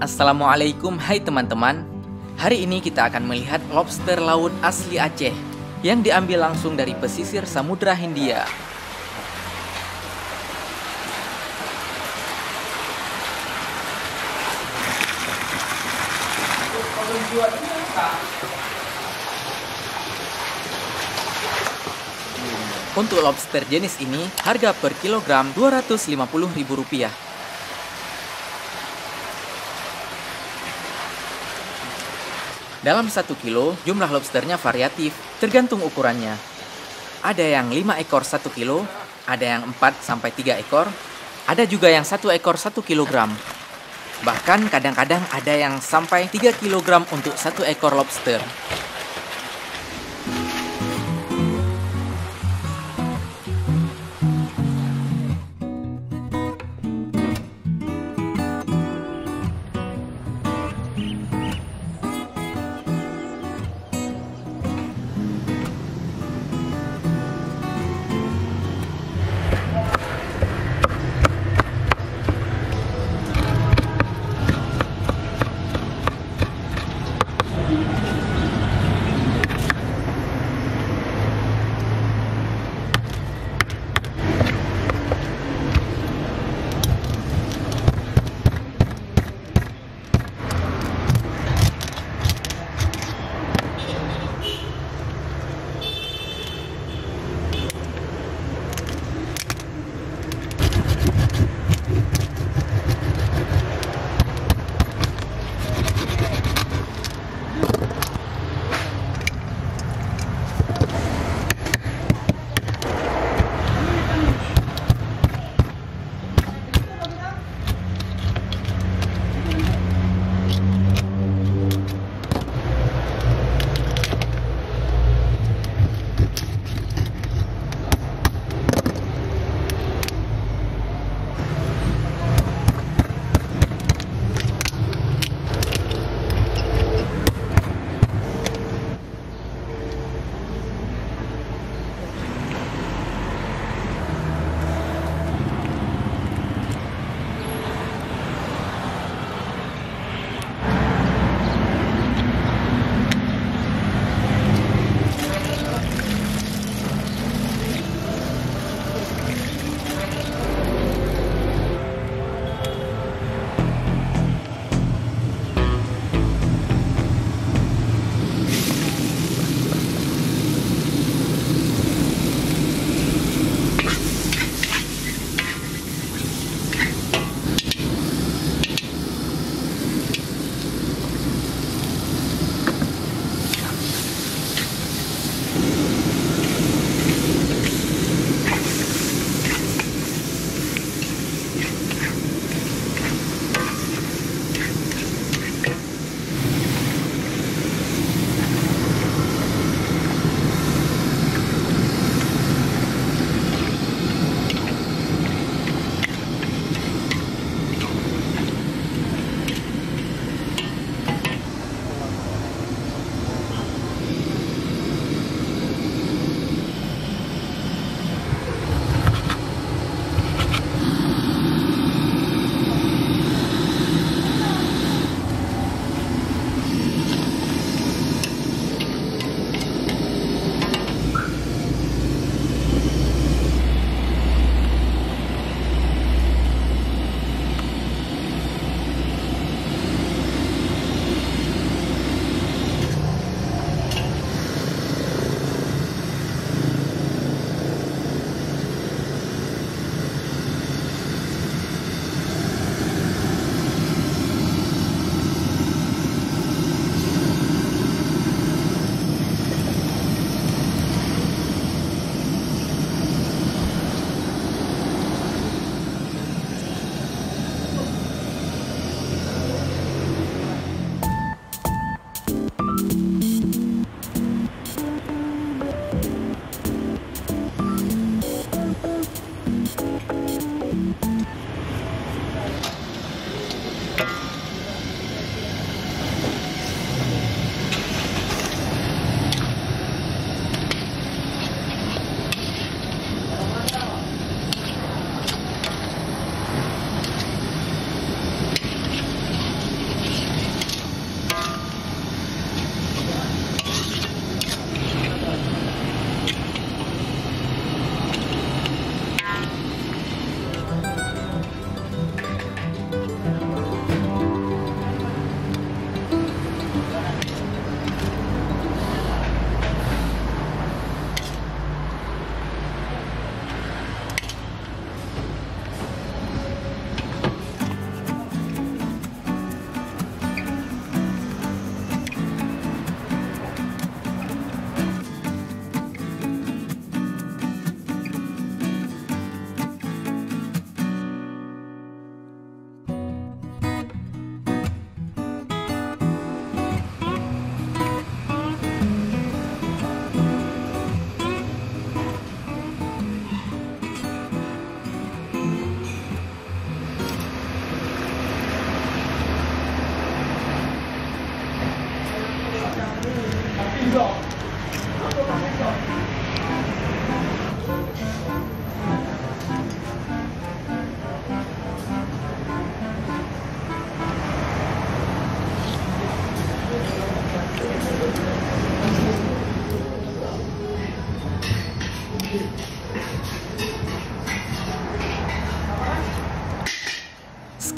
Assalamualaikum, hai teman-teman. Hari ini kita akan melihat lobster laut asli Aceh yang diambil langsung dari pesisir Samudra Hindia. Untuk lobster jenis ini, harga per kilogram Rp250.000. Dalam 1 kilo, jumlah lobsternya variatif, tergantung ukurannya. Ada yang 5 ekor 1 kilo, ada yang 4-3 ekor, ada juga yang 1 ekor 1 kilogram. Bahkan kadang-kadang ada yang sampai 3 kilogram untuk 1 ekor lobster.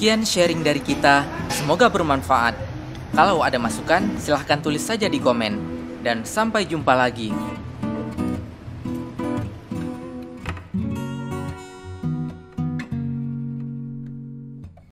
Sekian sharing dari kita, semoga bermanfaat. Kalau ada masukan, silahkan tulis saja di komen. Dan sampai jumpa lagi.